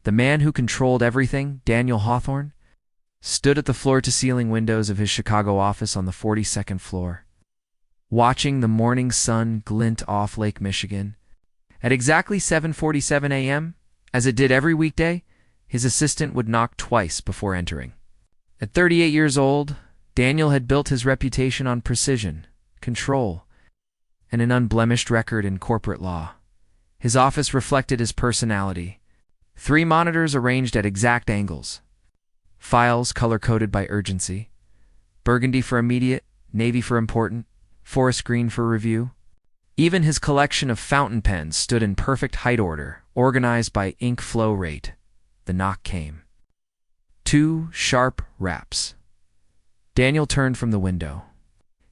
The man who controlled everything, Daniel Hawthorne, stood at the floor-to-ceiling windows of his Chicago office on the 42nd floor, watching the morning sun glint off Lake Michigan. At exactly 7:47 a.m., as it did every weekday, his assistant would knock twice before entering. At 38 years old, Daniel had built his reputation on precision, control, and an unblemished record in corporate law. His office reflected his personality. 3 monitors arranged at exact angles. Files color-coded by urgency. Burgundy for immediate, navy for important, forest green for review. Even his collection of fountain pens stood in perfect height order, organized by ink flow rate. The knock came. 2 sharp raps. Daniel turned from the window.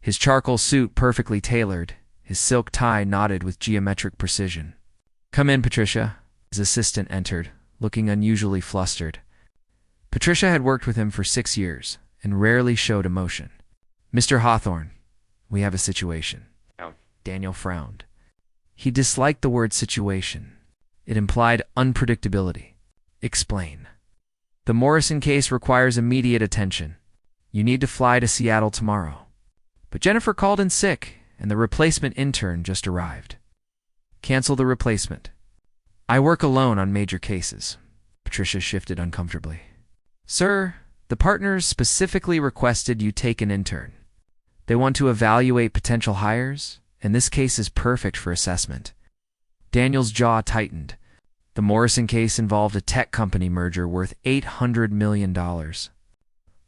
His charcoal suit perfectly tailored, his silk tie knotted with geometric precision. "Come in, Patricia." His assistant entered, looking unusually flustered. Patricia had worked with him for 6 years and rarely showed emotion. "Mr. Hawthorne, we have a situation." Daniel frowned. He disliked the word situation. It implied unpredictability. "Explain." "The Morrison case requires immediate attention. You need to fly to Seattle tomorrow. But Jennifer called in sick, and the replacement intern just arrived." "Cancel the replacement." "I work alone on major cases." Patricia shifted uncomfortably. "Sir, the partners specifically requested you take an intern. They want to evaluate potential hires, and this case is perfect for assessment." Daniel's jaw tightened. The Morrison case involved a tech company merger worth $800 million.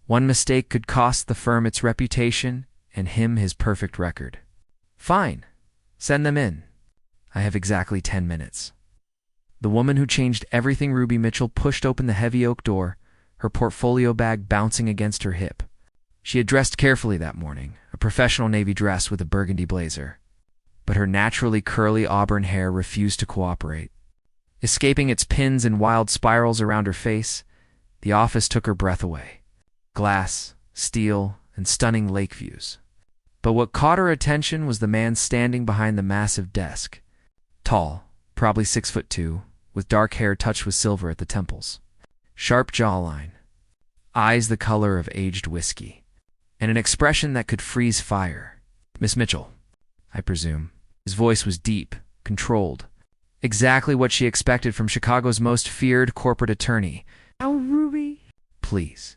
One mistake could cost the firm its reputation and him his perfect record. "Fine. Send them in. I have exactly 10 minutes. The woman who changed everything, Ruby Mitchell, pushed open the heavy oak door, her portfolio bag bouncing against her hip. She had dressed carefully that morning, a professional navy dress with a burgundy blazer. But her naturally curly auburn hair refused to cooperate. Escaping its pins and wild spirals around her face, the office took her breath away. Glass, steel, and stunning lake views. But what caught her attention was the man standing behind the massive desk. Tall, probably 6'2", with dark hair touched with silver at the temples. Sharp jawline, eyes the color of aged whiskey, and an expression that could freeze fire. "Miss Mitchell, I presume." His voice was deep, controlled. Exactly what she expected from Chicago's most feared corporate attorney. "Oh, Ruby." "Please."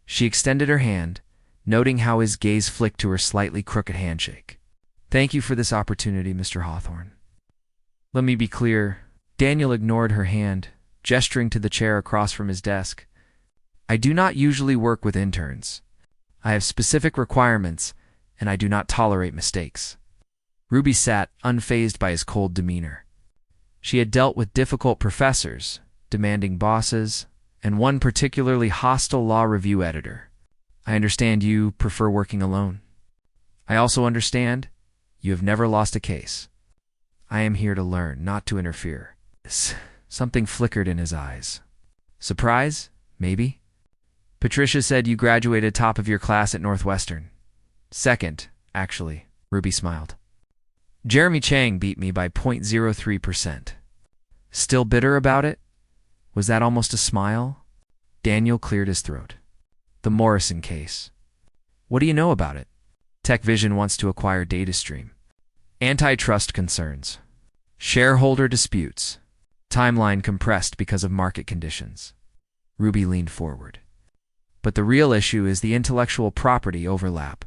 She extended her hand, noting how his gaze flicked to her slightly crooked handshake. "Thank you for this opportunity, Mr. Hawthorne." "Let me be clear." Daniel ignored her hand, gesturing to the chair across from his desk. "I do not usually work with interns. I have specific requirements, and I do not tolerate mistakes." Ruby sat, unfazed by his cold demeanor. She had dealt with difficult professors, demanding bosses, and one particularly hostile law review editor. "I understand you prefer working alone. I also understand you have never lost a case. I am here to learn, not to interfere." Something flickered in his eyes. "Surprise? Maybe?" "Patricia said you graduated top of your class at Northwestern." "Second, actually," Ruby smiled. "Jeremy Chang beat me by 0.03%. "Still bitter about it?" Was that almost a smile? Daniel cleared his throat. "The Morrison case. What do you know about it?" "TechVision wants to acquire DataStream. Antitrust concerns. Shareholder disputes. Timeline compressed because of market conditions." Ruby leaned forward. "But the real issue is the intellectual property overlap.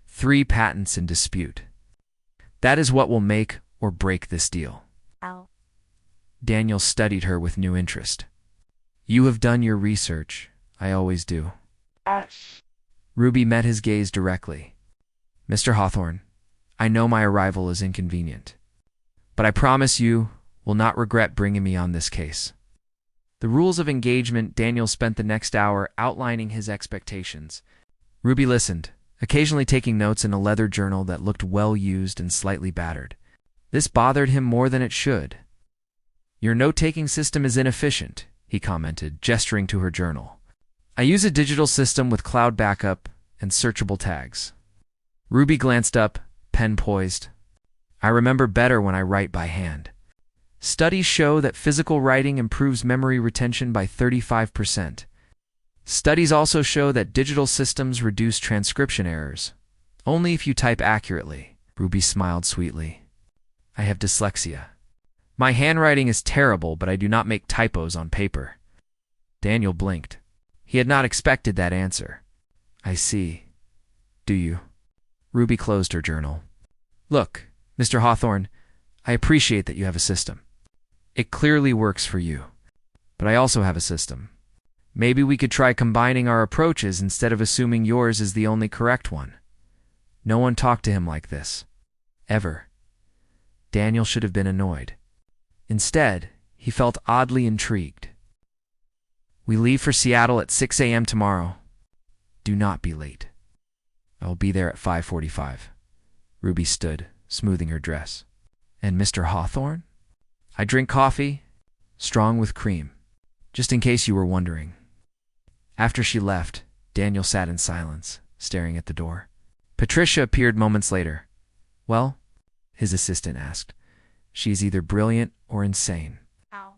3 patents in dispute. That is what will make or break this deal." "Ow." Daniel studied her with new interest. "You have done your research. I always do." Ruby met his gaze directly. "Mr. Hawthorne, I know my arrival is inconvenient, but I promise you will not regret bringing me on this case." The rules of engagement. Daniel spent the next hour outlining his expectations. Ruby listened, occasionally taking notes in a leather journal that looked well-used and slightly battered. This bothered him more than it should. "Your note-taking system is inefficient," he commented, gesturing to her journal. "I use a digital system with cloud backup and searchable tags." Ruby glanced up, pen poised. "I remember better when I write by hand." Studies show that physical writing improves memory retention by 35%. Studies also show that digital systems reduce transcription errors. Only if you type accurately. Ruby smiled sweetly. I have dyslexia. My handwriting is terrible, but I do not make typos on paper. Daniel blinked. He had not expected that answer. I see. Do you? Ruby closed her journal. Look, Mr. Hawthorne, I appreciate that you have a system. It clearly works for you. But I also have a system. Maybe we could try combining our approaches instead of assuming yours is the only correct one. No one talked to him like this. Ever. Daniel should have been annoyed. Instead, he felt oddly intrigued. We leave for Seattle at 6 a.m. tomorrow. Do not be late. I will be there at 5:45. Ruby stood, smoothing her dress. And Mr. Hawthorne? I drink coffee, strong with cream, just in case you were wondering. After she left, Daniel sat in silence, staring at the door. Patricia appeared moments later. Well? His assistant asked. She is either brilliant or insane. How?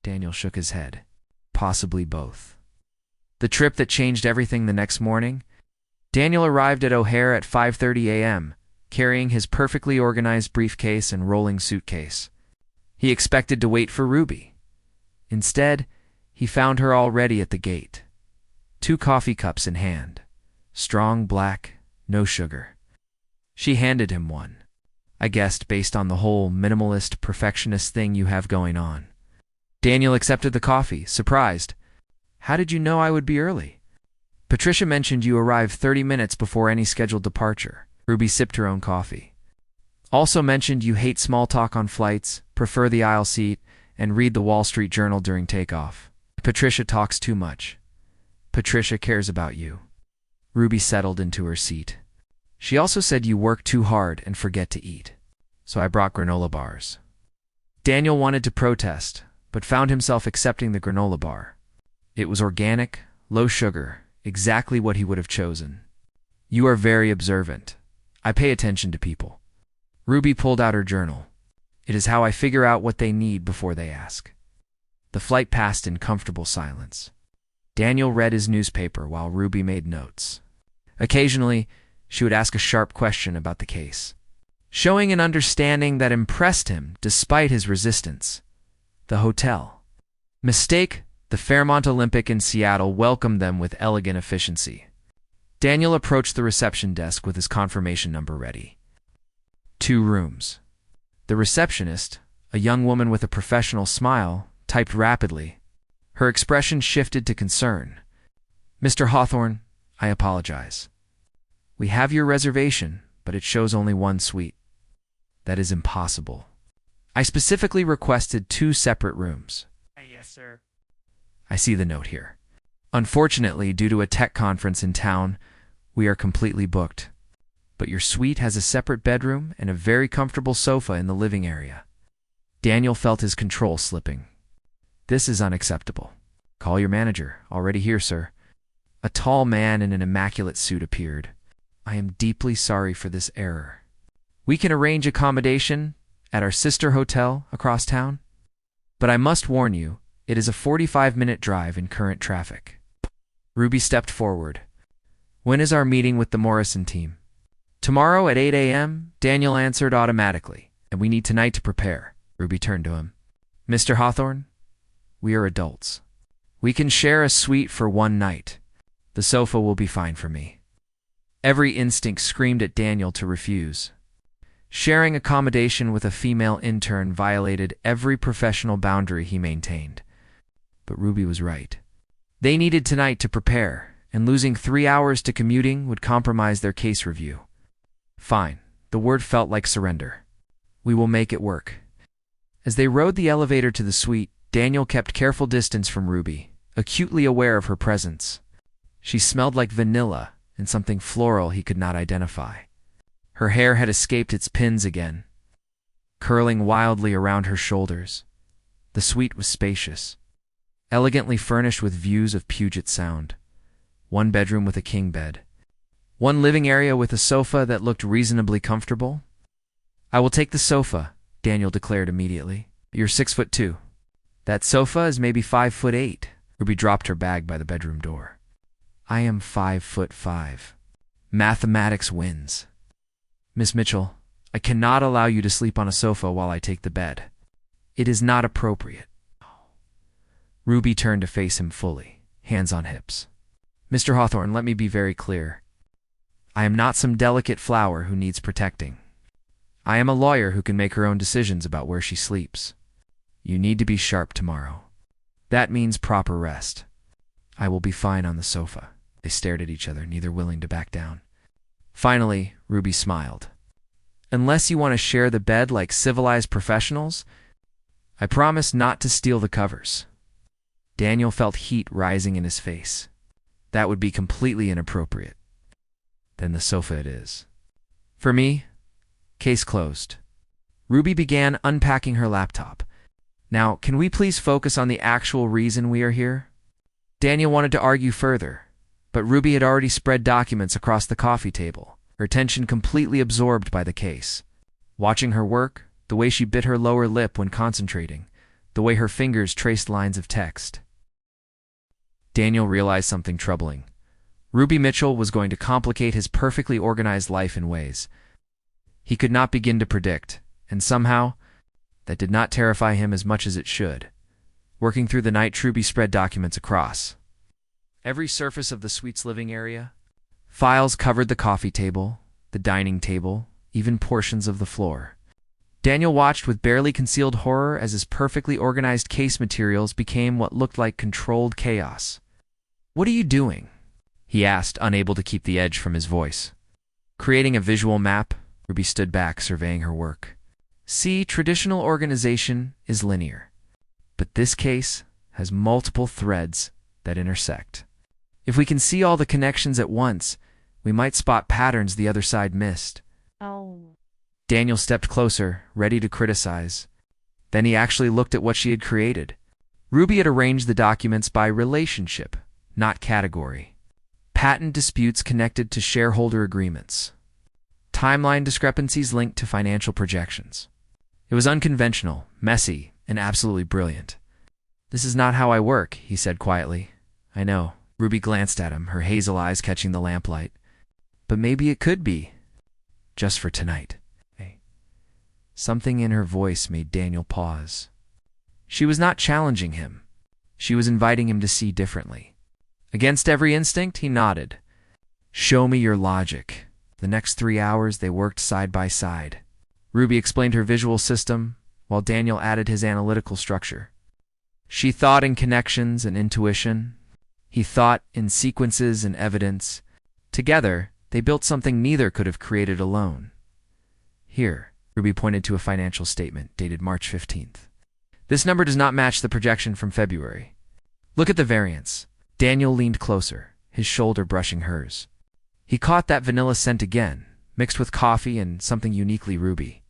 Daniel shook his head. Possibly both. The trip that changed everything the next morning? Daniel arrived at O'Hare at 5:30 a.m., carrying his perfectly organized briefcase and rolling suitcase. He expected to wait for Ruby. Instead, he found her already at the gate. 2 coffee cups in hand. Strong black, no sugar. She handed him one. I guessed based on the whole minimalist perfectionist thing you have going on. Daniel accepted the coffee, surprised. How did you know I would be early? Patricia mentioned you arrived 30 minutes before any scheduled departure. Ruby sipped her own coffee. Also mentioned you hate small talk on flights, prefer the aisle seat, and read the Wall Street Journal during takeoff. Patricia talks too much. Patricia cares about you. Ruby settled into her seat. She also said you work too hard and forget to eat. So I brought granola bars. Daniel wanted to protest, but found himself accepting the granola bar. It was organic, low sugar, exactly what he would have chosen. You are very observant. I pay attention to people. Ruby pulled out her journal. It is how I figure out what they need before they ask. The flight passed in comfortable silence. Daniel read his newspaper while Ruby made notes. Occasionally, she would ask a sharp question about the case, showing an understanding that impressed him despite his resistance. The hotel. Mistake, the Fairmont Olympic in Seattle welcomed them with elegant efficiency. Daniel approached the reception desk with his confirmation number ready. 2 rooms. The receptionist, a young woman with a professional smile, typed rapidly. Her expression shifted to concern. Mr. Hawthorne, I apologize. We have your reservation, but it shows only 1 suite. That is impossible. I specifically requested 2 separate rooms. Yes, sir. I see the note here. Unfortunately, due to a tech conference in town, we are completely booked. But your suite has a separate bedroom and a very comfortable sofa in the living area. Daniel felt his control slipping. This is unacceptable. Call your manager. Already here, sir. A tall man in an immaculate suit appeared. I am deeply sorry for this error. We can arrange accommodation at our sister hotel across town, but I must warn you, it is a 45-minute drive in current traffic. Ruby stepped forward. When is our meeting with the Morrison team? Tomorrow at 8 a.m., Daniel answered automatically, and we need tonight to prepare. Ruby turned to him. Mr. Hawthorne, we are adults. We can share a suite for 1 night. The sofa will be fine for me. Every instinct screamed at Daniel to refuse. Sharing accommodation with a female intern violated every professional boundary he maintained. But Ruby was right. They needed tonight to prepare, and losing 3 hours to commuting would compromise their case review. Fine. The word felt like surrender. We will make it work. As they rode the elevator to the suite, Daniel kept careful distance from Ruby, acutely aware of her presence. She smelled like vanilla and something floral he could not identify. Her hair had escaped its pins again, curling wildly around her shoulders. The suite was spacious, elegantly furnished with views of Puget Sound. 1 bedroom with a king bed. 1 living area with a sofa that looked reasonably comfortable. I will take the sofa, Daniel declared immediately. You're 6'2". That sofa is maybe 5'8". Ruby dropped her bag by the bedroom door. I am 5'5". Mathematics wins. Miss Mitchell, I cannot allow you to sleep on a sofa while I take the bed. It is not appropriate. Ruby turned to face him fully, hands on hips. Mr. Hawthorne, let me be very clear. I am not some delicate flower who needs protecting. I am a lawyer who can make her own decisions about where she sleeps. You need to be sharp tomorrow. That means proper rest. I will be fine on the sofa. They stared at each other, neither willing to back down. Finally, Ruby smiled. Unless you want to share the bed like civilized professionals, I promise not to steal the covers. Daniel felt heat rising in his face. That would be completely inappropriate. Then the sofa it is. For me, case closed. Ruby began unpacking her laptop. Now, can we please focus on the actual reason we are here? Daniel wanted to argue further, but Ruby had already spread documents across the coffee table, her attention completely absorbed by the case. Watching her work, the way she bit her lower lip when concentrating, the way her fingers traced lines of text. Daniel realized something troubling. Ruby Mitchell was going to complicate his perfectly organized life in ways he could not begin to predict, and somehow, that did not terrify him as much as it should. Working through the night, Ruby spread documents across every surface of the suite's living area. Files covered the coffee table, the dining table, even portions of the floor. Daniel watched with barely concealed horror as his perfectly organized case materials became what looked like controlled chaos. What are you doing? He asked, unable to keep the edge from his voice. Creating a visual map, Ruby stood back, surveying her work. See, traditional organization is linear, but this case has multiple threads that intersect. If we can see all the connections at once, we might spot patterns the other side missed. Oh. Daniel stepped closer, ready to criticize. Then he actually looked at what she had created. Ruby had arranged the documents by relationship, not category. Patent disputes connected to shareholder agreements. Timeline discrepancies linked to financial projections. It was unconventional, messy, and absolutely brilliant. This is not how I work, he said quietly. I know. Ruby glanced at him, her hazel eyes catching the lamplight. But maybe it could be. Just for tonight. Something in her voice made Daniel pause. She was not challenging him. She was inviting him to see differently. Against every instinct, he nodded. Show me your logic. The next 3 hours, they worked side by side. Ruby explained her visual system, while Daniel added his analytical structure. She thought in connections and intuition. He thought in sequences and evidence. Together, they built something neither could have created alone. Here, Ruby pointed to a financial statement dated March 15th. This number does not match the projection from February. Look at the variance. Daniel leaned closer, his shoulder brushing hers. He caught that vanilla scent again, mixed with coffee and something uniquely Ruby.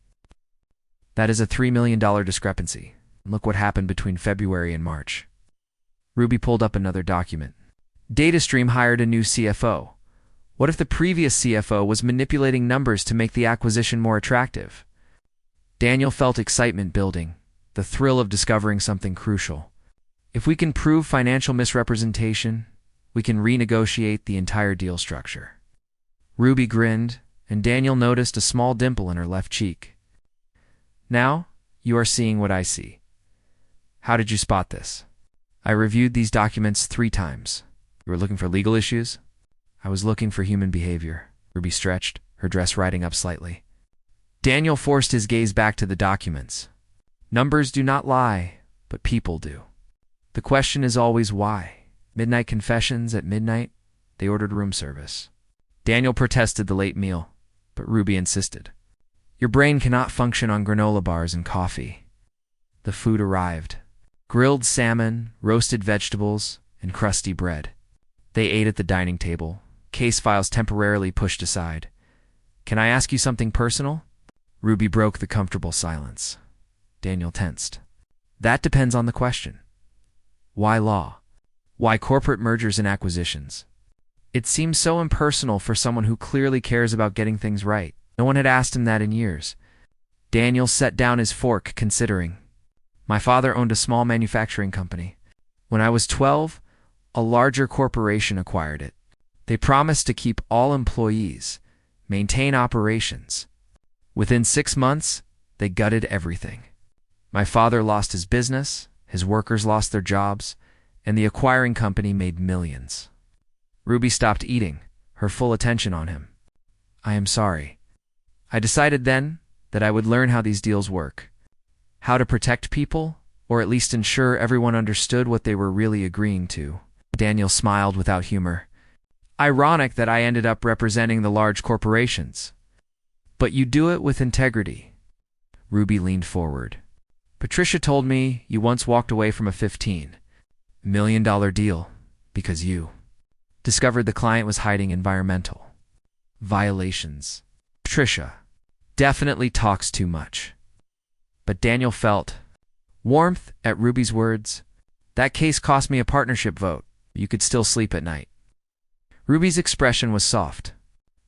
That is a $3 million discrepancy. Look what happened between February and March. Ruby pulled up another document. DataStream hired a new CFO. What if the previous CFO was manipulating numbers to make the acquisition more attractive? Daniel felt excitement building, the thrill of discovering something crucial. If we can prove financial misrepresentation, we can renegotiate the entire deal structure. Ruby grinned, and Daniel noticed a small dimple in her left cheek. Now, you are seeing what I see. How did you spot this? I reviewed these documents 3 times. You were looking for legal issues? I was looking for human behavior. Ruby stretched, her dress riding up slightly. Daniel forced his gaze back to the documents. Numbers do not lie, but people do. The question is always why. Midnight confessions at midnight, they ordered room service. Daniel protested the late meal, but Ruby insisted. Your brain cannot function on granola bars and coffee. The food arrived. Grilled salmon, roasted vegetables, and crusty bread. They ate at the dining table, case files temporarily pushed aside. Can I ask you something personal? Ruby broke the comfortable silence. Daniel tensed. That depends on the question. Why law? Why corporate mergers and acquisitions? It seems so impersonal for someone who clearly cares about getting things right. No one had asked him that in years. Daniel set down his fork, considering. My father owned a small manufacturing company. When I was 12, a larger corporation acquired it. They promised to keep all employees, maintain operations. Within 6 months, they gutted everything. My father lost his business, his workers lost their jobs, and the acquiring company made millions. Ruby stopped eating, her full attention on him. I am sorry. I decided then that I would learn how these deals work. How to protect people, or at least ensure everyone understood what they were really agreeing to. Daniel smiled without humor. Ironic that I ended up representing the large corporations. But you do it with integrity. Ruby leaned forward. Patricia told me you once walked away from a $15 million deal because you discovered the client was hiding environmental violations. Patricia definitely talks too much. But Daniel felt warmth at Ruby's words. That case cost me a partnership vote. You could still sleep at night. Ruby's expression was soft.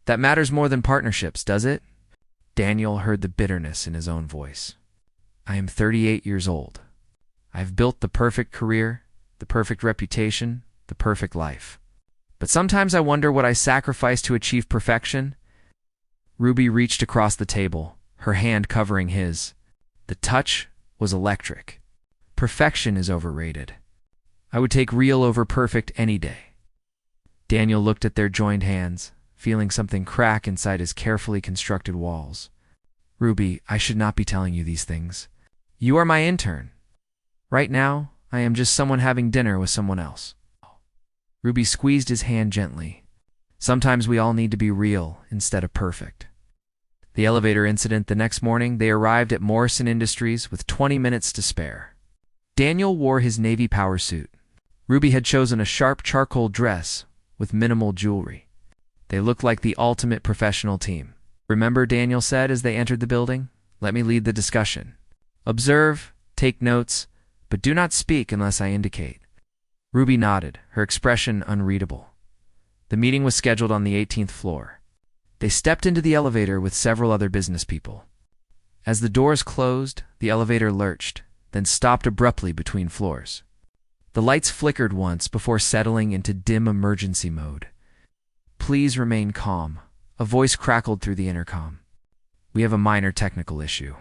That matters more than partnerships, does it? Daniel heard the bitterness in his own voice. I am 38 years old. I've built the perfect career, the perfect reputation, the perfect life. But sometimes I wonder what I sacrificed to achieve perfection. Ruby reached across the table, her hand covering his. The touch was electric. Perfection is overrated. I would take real over perfect any day. Daniel looked at their joined hands, feeling something crack inside his carefully constructed walls. Ruby, I should not be telling you these things. You are my intern. Right now, I am just someone having dinner with someone else. Ruby squeezed his hand gently. Sometimes we all need to be real instead of perfect. The elevator incident the next morning, they arrived at Morrison Industries with 20 minutes to spare. Daniel wore his navy power suit. Ruby had chosen a sharp charcoal dress with minimal jewelry. They looked like the ultimate professional team. Remember, Daniel said as they entered the building, let me lead the discussion. Observe, take notes, but do not speak unless I indicate. Ruby nodded, her expression unreadable. The meeting was scheduled on the 18th floor. They stepped into the elevator with several other business people. As the doors closed, the elevator lurched, then stopped abruptly between floors. The lights flickered once before settling into dim emergency mode. Please remain calm. A voice crackled through the intercom. We have a minor technical issue.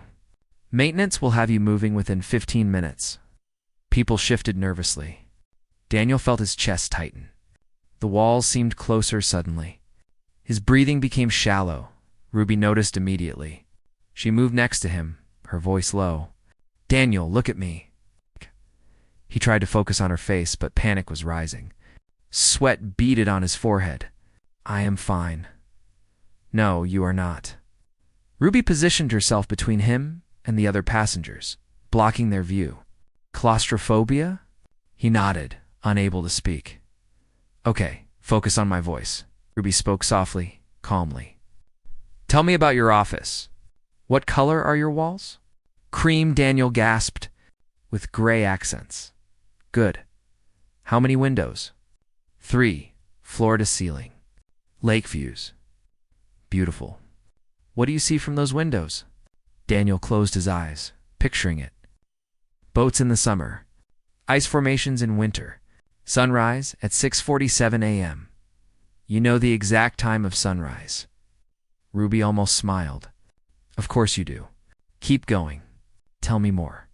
Maintenance will have you moving within 15 minutes. People shifted nervously. Daniel felt his chest tighten. The walls seemed closer suddenly. His breathing became shallow. Ruby noticed immediately. She moved next to him, her voice low. Daniel, look at me. He tried to focus on her face, but panic was rising. Sweat beaded on his forehead. I am fine. No, you are not. Ruby positioned herself between him and the other passengers, blocking their view. Claustrophobia? He nodded, unable to speak. Okay, focus on my voice. Ruby spoke softly, calmly. Tell me about your office. What color are your walls? Cream, Daniel gasped, with gray accents. Good. How many windows? 3, floor to ceiling. Lake views. Beautiful. What do you see from those windows? Daniel closed his eyes, picturing it. Boats in the summer. Ice formations in winter. Sunrise at 6:47 a.m. You know the exact time of sunrise. Ruby almost smiled. Of course you do. Keep going. Tell me more.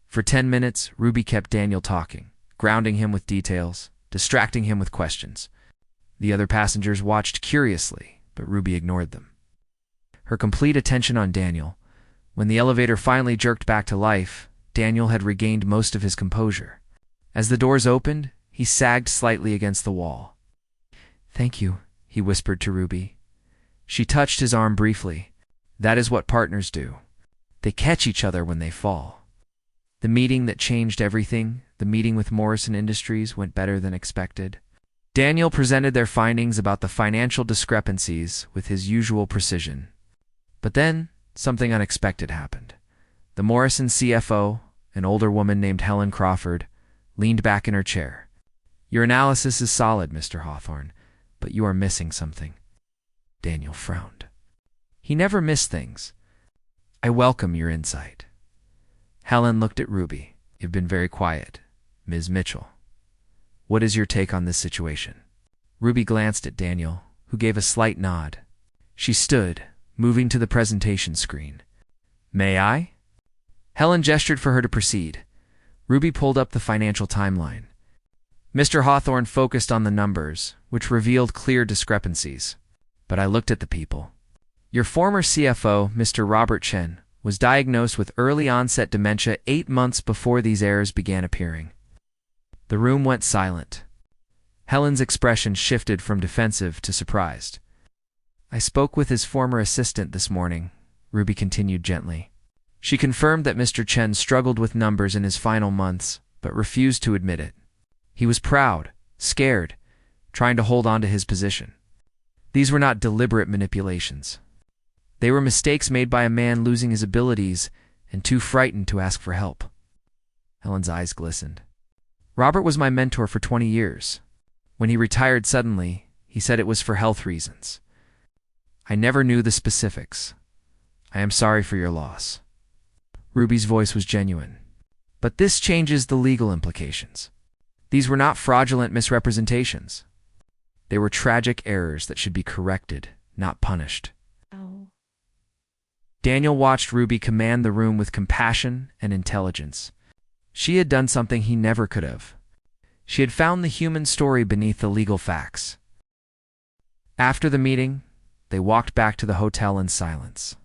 For 10 minutes, Ruby kept Daniel talking, grounding him with details, distracting him with questions. The other passengers watched curiously, but Ruby ignored them. Her complete attention on Daniel. When the elevator finally jerked back to life, Daniel had regained most of his composure. As the doors opened, he sagged slightly against the wall. Thank you, he whispered to Ruby. She touched his arm briefly. That is what partners do. They catch each other when they fall. The meeting that changed everything, the meeting with Morrison Industries, went better than expected. Daniel presented their findings about the financial discrepancies with his usual precision. But then, something unexpected happened. The Morrison CFO, an older woman named Helen Crawford, leaned back in her chair. Your analysis is solid, Mr. Hawthorne, but you are missing something. Daniel frowned. He never missed things. I welcome your insight. Helen looked at Ruby. You've been very quiet, Ms. Mitchell. What is your take on this situation? Ruby glanced at Daniel, who gave a slight nod. She stood, moving to the presentation screen. May I? Helen gestured for her to proceed. Ruby pulled up the financial timeline. Mr. Hawthorne focused on the numbers, which revealed clear discrepancies. But I looked at the people. Your former CFO, Mr. Robert Chen, was diagnosed with early-onset dementia 8 months before these errors began appearing. The room went silent. Helen's expression shifted from defensive to surprised. I spoke with his former assistant this morning, Ruby continued gently. She confirmed that Mr. Chen struggled with numbers in his final months, but refused to admit it. He was proud, scared, trying to hold on to his position. These were not deliberate manipulations. They were mistakes made by a man losing his abilities and too frightened to ask for help. Helen's eyes glistened. Robert was my mentor for 20 years. When he retired suddenly, he said it was for health reasons. I never knew the specifics. I am sorry for your loss. Ruby's voice was genuine. But this changes the legal implications. These were not fraudulent misrepresentations. They were tragic errors that should be corrected, not punished. Oh. Daniel watched Ruby command the room with compassion and intelligence. She had done something he never could have. She had found the human story beneath the legal facts. After the meeting, they walked back to the hotel in silence.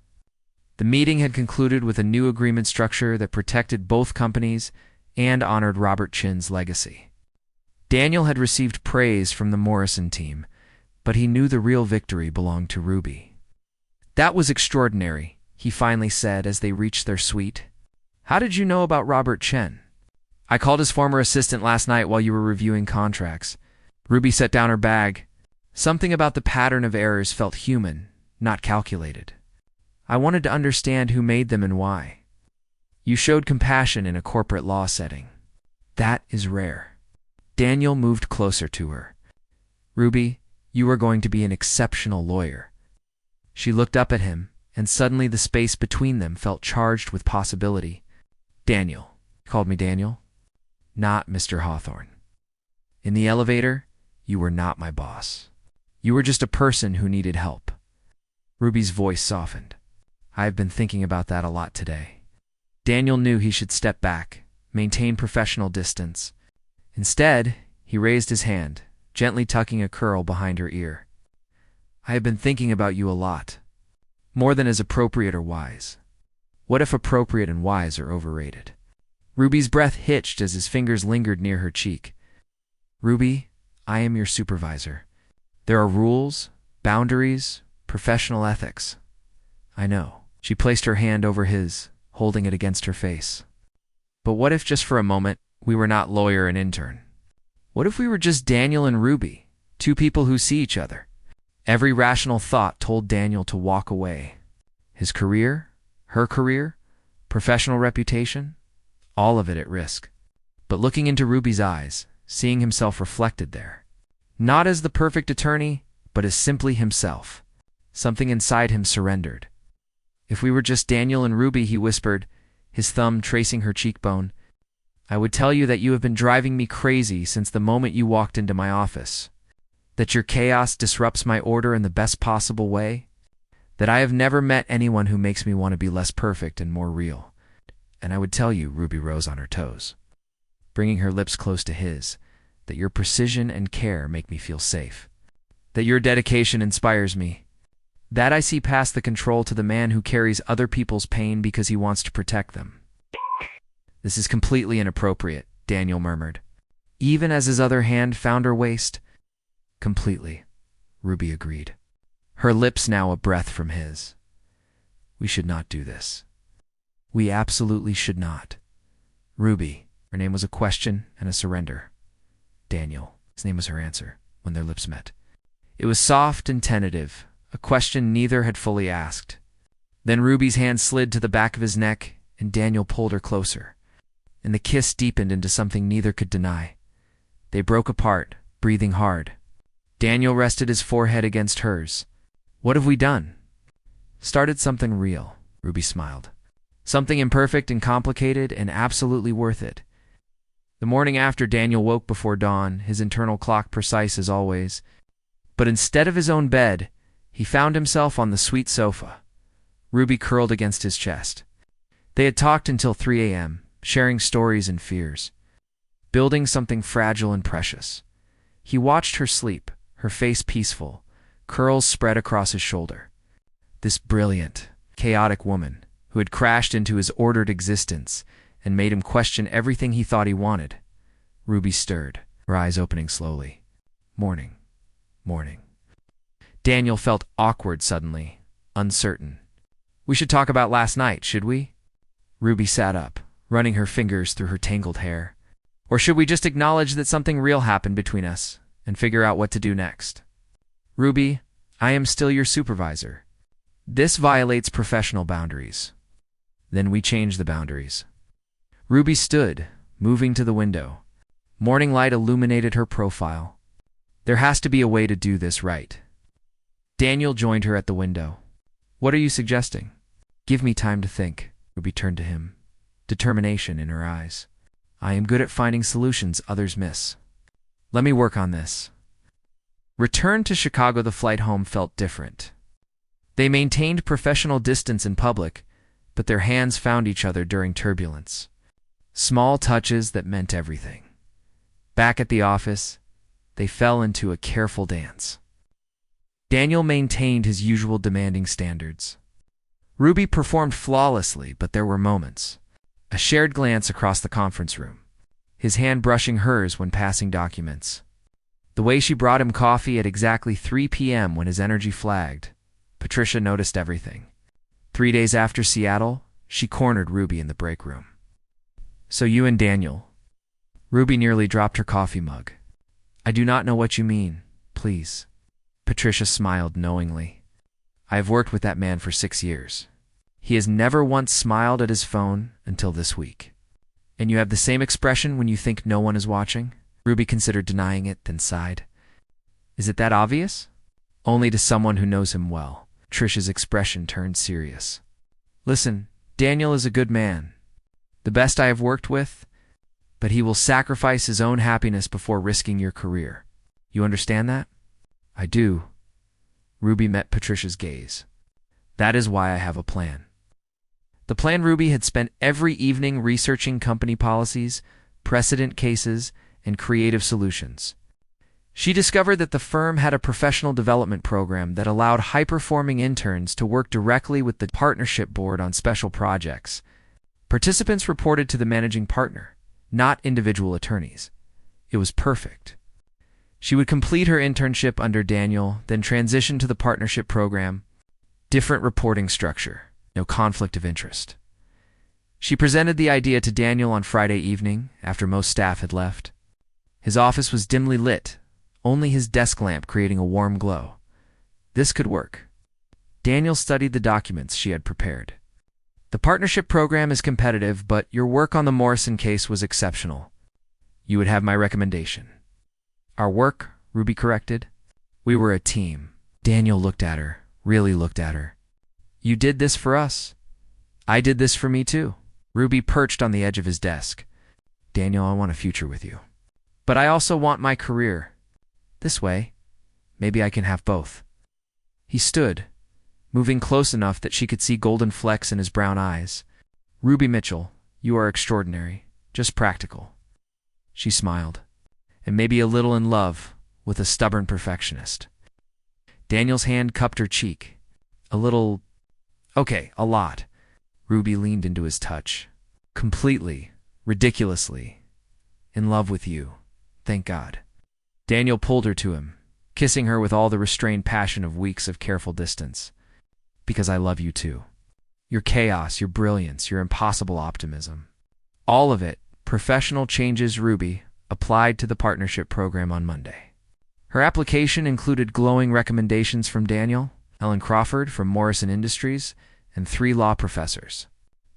The meeting had concluded with a new agreement structure that protected both companies and honored Robert Chen's legacy. Daniel had received praise from the Morrison team, but he knew the real victory belonged to Ruby. That was extraordinary, he finally said as they reached their suite. How did you know about Robert Chen? I called his former assistant last night while you were reviewing contracts. Ruby set down her bag. Something about the pattern of errors felt human, not calculated. I wanted to understand who made them and why. You showed compassion in a corporate law setting. That is rare. Daniel moved closer to her. Ruby, you are going to be an exceptional lawyer. She looked up at him, and suddenly the space between them felt charged with possibility. Daniel. He called me Daniel? Not Mr. Hawthorne. In the elevator, you were not my boss. You were just a person who needed help. Ruby's voice softened. I have been thinking about that a lot today. Daniel knew he should step back, maintain professional distance. Instead, he raised his hand, gently tucking a curl behind her ear. I have been thinking about you a lot. More than is appropriate or wise. What if appropriate and wise are overrated? Ruby's breath hitched as his fingers lingered near her cheek. Ruby, I am your supervisor. There are rules, boundaries, professional ethics. I know. She placed her hand over his, holding it against her face. But what if just for a moment, we were not lawyer and intern? What if we were just Daniel and Ruby, two people who see each other? Every rational thought told Daniel to walk away. His career, her career, professional reputation, all of it at risk. But looking into Ruby's eyes, seeing himself reflected there, not as the perfect attorney, but as simply himself, something inside him surrendered. If we were just Daniel and Ruby, he whispered, his thumb tracing her cheekbone, I would tell you that you have been driving me crazy since the moment you walked into my office, that your chaos disrupts my order in the best possible way, that I have never met anyone who makes me want to be less perfect and more real. And I would tell you, Ruby rose on her toes, bringing her lips close to his, that your precision and care make me feel safe, that your dedication inspires me, that I see past the control to the man who carries other people's pain because he wants to protect them. This is completely inappropriate, Daniel murmured, even as his other hand found her waist. Completely, Ruby agreed, her lips now a breath from his. We should not do this. We absolutely should not. Ruby, her name was a question and a surrender. Daniel, his name was her answer, when their lips met. It was soft and tentative, a question neither had fully asked. Then Ruby's hand slid to the back of his neck, and Daniel pulled her closer. And the kiss deepened into something neither could deny. They broke apart, breathing hard. Daniel rested his forehead against hers. What have we done? Started something real, Ruby smiled. Something imperfect and complicated and absolutely worth it. The morning after, Daniel woke before dawn, his internal clock precise as always. But instead of his own bed, he found himself on the sweet sofa, Ruby curled against his chest. They had talked until 3 a.m., sharing stories and fears, building something fragile and precious. He watched her sleep, her face peaceful, curls spread across his shoulder. This brilliant, chaotic woman, who had crashed into his ordered existence and made him question everything he thought he wanted. Ruby stirred, her eyes opening slowly. Morning. Morning. Daniel felt awkward suddenly, uncertain. We should talk about last night, should we? Ruby sat up, running her fingers through her tangled hair. Or should we just acknowledge that something real happened between us and figure out what to do next? Ruby, I am still your supervisor. This violates professional boundaries. Then we change the boundaries. Ruby stood, moving to the window. Morning light illuminated her profile. There has to be a way to do this right. Daniel joined her at the window. What are you suggesting? Give me time to think. Ruby turned to him, determination in her eyes. I am good at finding solutions others miss. Let me work on this. Return to Chicago. The flight home felt different. They maintained professional distance in public, but their hands found each other during turbulence. Small touches that meant everything. Back at the office, they fell into a careful dance. Daniel maintained his usual demanding standards. Ruby performed flawlessly, but there were moments. A shared glance across the conference room, his hand brushing hers when passing documents. The way she brought him coffee at exactly 3 p.m. when his energy flagged. Patricia noticed everything. 3 days after Seattle, she cornered Ruby in the break room. So you and Daniel. Ruby nearly dropped her coffee mug. I do not know what you mean, please. Patricia smiled knowingly. I have worked with that man for 6 years. He has never once smiled at his phone until this week. And you have the same expression when you think no one is watching? Ruby considered denying it, then sighed. Is it that obvious? Only to someone who knows him well. Tricia's expression turned serious. Listen, Daniel is a good man. The best I have worked with, but he will sacrifice his own happiness before risking your career. You understand that? I do. Ruby met Patricia's gaze. That is why I have a plan. The plan. Ruby had spent every evening researching company policies, precedent cases, and creative solutions. She discovered that the firm had a professional development program that allowed high-performing interns to work directly with the partnership board on special projects. Participants reported to the managing partner, not individual attorneys. It was perfect. She would complete her internship under Daniel, then transition to the partnership program. Different reporting structure, no conflict of interest. She presented the idea to Daniel on Friday evening, after most staff had left. His office was dimly lit, only his desk lamp creating a warm glow. This could work. Daniel studied the documents she had prepared. The partnership program is competitive, but your work on the Morrison case was exceptional. You would have my recommendation. Our work, Ruby corrected. We were a team. Daniel looked at her, really looked at her. You did this for us. I did this for me too. Ruby perched on the edge of his desk. Daniel, I want a future with you. But I also want my career. This way, maybe I can have both. He stood, moving close enough that she could see golden flecks in his brown eyes. Ruby Mitchell, you are extraordinary, just practical. She smiled, and maybe a little in love with a stubborn perfectionist. Daniel's hand cupped her cheek. A little, okay, a lot. Ruby leaned into his touch. Completely, ridiculously, in love with you, thank God. Daniel pulled her to him, kissing her with all the restrained passion of weeks of careful distance. Because I love you too. Your chaos, your brilliance, your impossible optimism. All of it, professional changes. Ruby applied to the partnership program on Monday. Her application included glowing recommendations from Daniel, Ellen Crawford from Morrison Industries, and 3 law professors.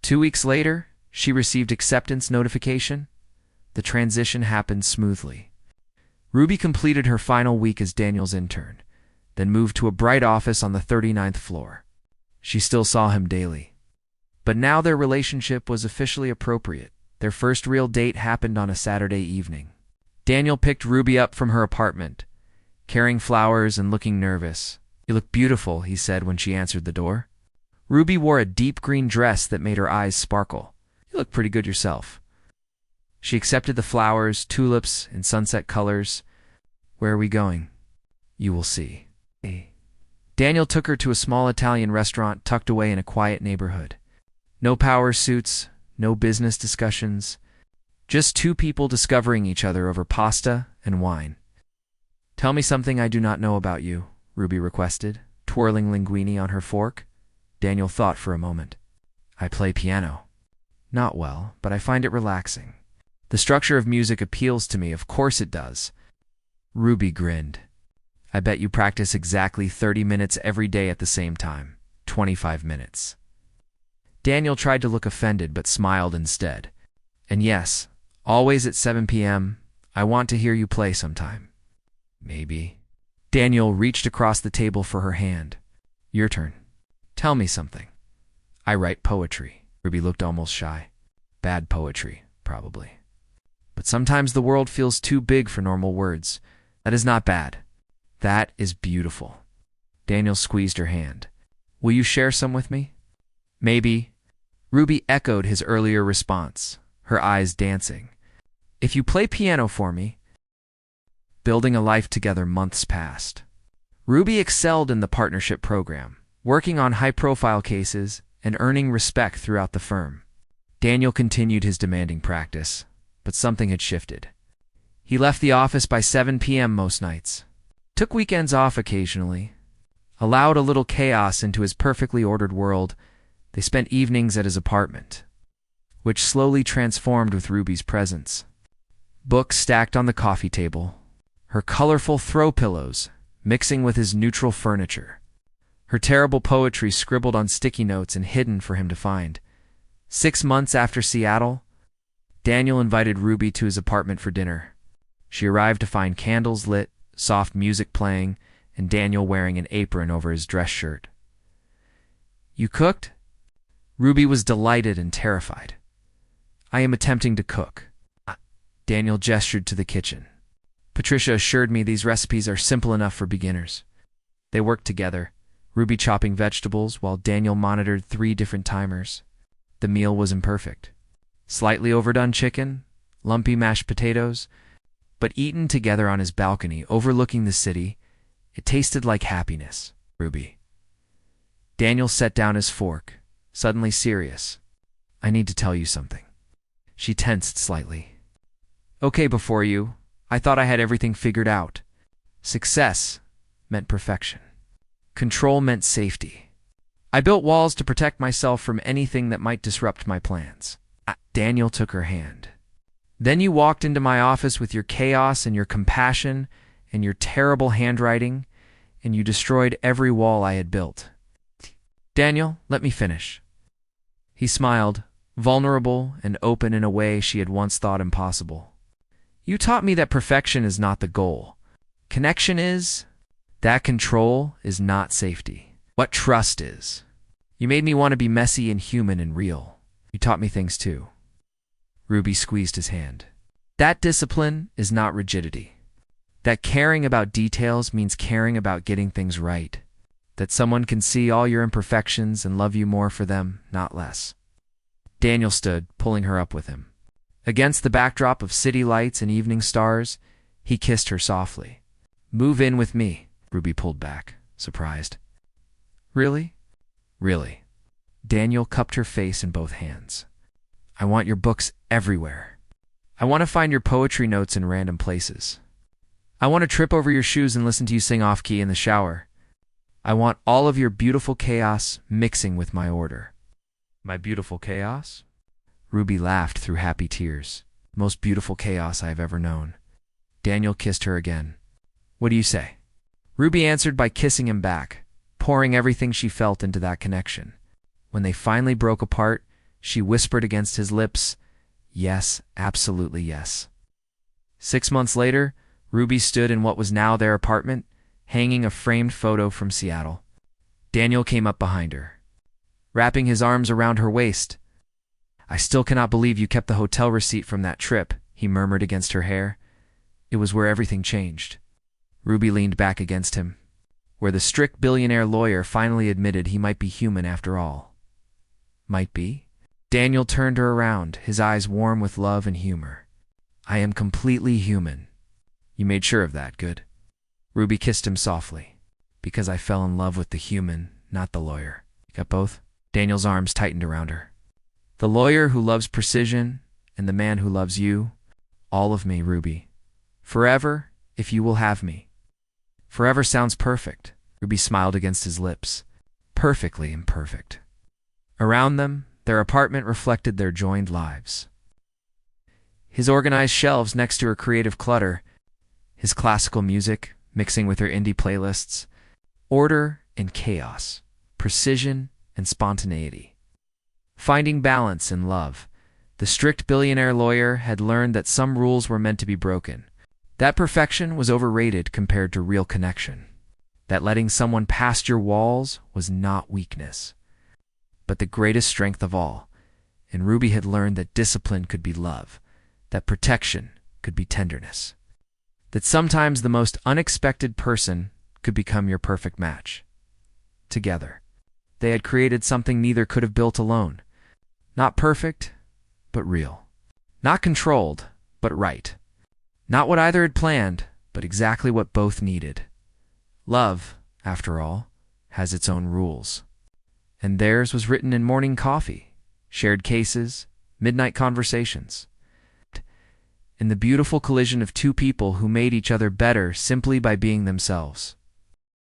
2 weeks later, she received acceptance notification. The transition happened smoothly. Ruby completed her final week as Daniel's intern, then moved to a bright office on the 39th floor. She still saw him daily. But now their relationship was officially appropriate. Their first real date happened on a Saturday evening. Daniel picked Ruby up from her apartment, carrying flowers and looking nervous. "You look beautiful," he said when she answered the door. Ruby wore a deep green dress that made her eyes sparkle. "You look pretty good yourself." She accepted the flowers, tulips, in sunset colors. "Where are we going?" "You will see." Daniel took her to a small Italian restaurant tucked away in a quiet neighborhood. No power suits, no business discussions, just two people discovering each other over pasta and wine. "Tell me something I do not know about you," Ruby requested, twirling linguine on her fork. Daniel thought for a moment. "I play piano." "Not well, but I find it relaxing. The structure of music appeals to me, of course it does." Ruby grinned. "I bet you practice exactly 30 minutes every day at the same time. 25 minutes. Daniel tried to look offended but smiled instead. "And yes, always at 7 p.m. I want to hear you play sometime." "Maybe." Daniel reached across the table for her hand. "Your turn. Tell me something." "I write poetry." Ruby looked almost shy. "Bad poetry, probably. But sometimes the world feels too big for normal words. That is not bad. That is beautiful." Daniel squeezed her hand. "Will you share some with me?" "Maybe." Ruby echoed his earlier response, her eyes dancing. "If you play piano for me." Building a life together, months passed. Ruby excelled in the partnership program, working on high-profile cases and earning respect throughout the firm. Daniel continued his demanding practice, but something had shifted. He left the office by 7 p.m. most nights, took weekends off occasionally, allowed a little chaos into his perfectly ordered world. They spent evenings at his apartment, which slowly transformed with Ruby's presence. Books stacked on the coffee table, her colorful throw pillows mixing with his neutral furniture, her terrible poetry scribbled on sticky notes and hidden for him to find. 6 months after Seattle, Daniel invited Ruby to his apartment for dinner. She arrived to find candles lit, soft music playing, and Daniel wearing an apron over his dress shirt. "You cooked?" Ruby was delighted and terrified. "I am attempting to cook." Daniel gestured to the kitchen. "Patricia assured me these recipes are simple enough for beginners." They worked together, Ruby chopping vegetables while Daniel monitored 3 different timers. The meal was imperfect. Slightly overdone chicken, lumpy mashed potatoes, but eaten together on his balcony overlooking the city, it tasted like happiness. "Ruby." Daniel set down his fork, suddenly serious. "I need to tell you something." She tensed slightly. "Okay, before you, I thought I had everything figured out. Success meant perfection. Control meant safety. I built walls to protect myself from anything that might disrupt my plans." Daniel took her hand. "Then you walked into my office with your chaos and your compassion and your terrible handwriting, and you destroyed every wall I had built." "Daniel, let me finish." He smiled, vulnerable and open in a way she had once thought impossible. "You taught me that perfection is not the goal. Connection is. That control is not safety. What trust is. You made me want to be messy and human and real. You taught me things too." Ruby squeezed his hand. "That discipline is not rigidity. That caring about details means caring about getting things right. That someone can see all your imperfections and love you more for them, not less." Daniel stood, pulling her up with him. Against the backdrop of city lights and evening stars, he kissed her softly. "Move in with me." Ruby pulled back, surprised. "Really?" "Really." Daniel cupped her face in both hands. "I want your books everywhere. I want to find your poetry notes in random places. I want to trip over your shoes and listen to you sing off-key in the shower. I want all of your beautiful chaos mixing with my order." "My beautiful chaos?" Ruby laughed through happy tears. "Most beautiful chaos I have ever known." Daniel kissed her again. "What do you say?" Ruby answered by kissing him back, pouring everything she felt into that connection. When they finally broke apart, she whispered against his lips, "Yes, absolutely yes." 6 months later, Ruby stood in what was now their apartment, hanging a framed photo from Seattle. Daniel came up behind her. wrapping his arms around her waist. "I still cannot believe you kept the hotel receipt from that trip," he murmured against her hair. It was where everything changed. Ruby leaned back against him, where the strict billionaire lawyer finally admitted he might be human after all. Might be? Daniel turned her around, his eyes warm with love and humor. "I am completely human. You made sure of that, good." Ruby kissed him softly. "Because I fell in love with the human, not the lawyer." Got both? Daniel's arms tightened around her. "The lawyer who loves precision, and the man who loves you. All of me, Ruby. Forever, if you will have me." Forever sounds perfect. Ruby smiled against his lips. Perfectly imperfect. Around them, their apartment reflected their joined lives. His organized shelves next to her creative clutter, his classical music mixing with her indie playlists, order and chaos, precision and spontaneity. Finding balance in love, the strict billionaire lawyer had learned that some rules were meant to be broken. That perfection was overrated compared to real connection. That letting someone past your walls was not weakness, but the greatest strength of all. And Ruby had learned that discipline could be love, that protection could be tenderness, that sometimes the most unexpected person could become your perfect match. Together, they had created something neither could have built alone. Not perfect, but real. Not controlled, but right. Not what either had planned, but exactly what both needed. Love, after all, has its own rules. And theirs was written in morning coffee, shared cases, midnight conversations. In the beautiful collision of two people who made each other better simply by being themselves.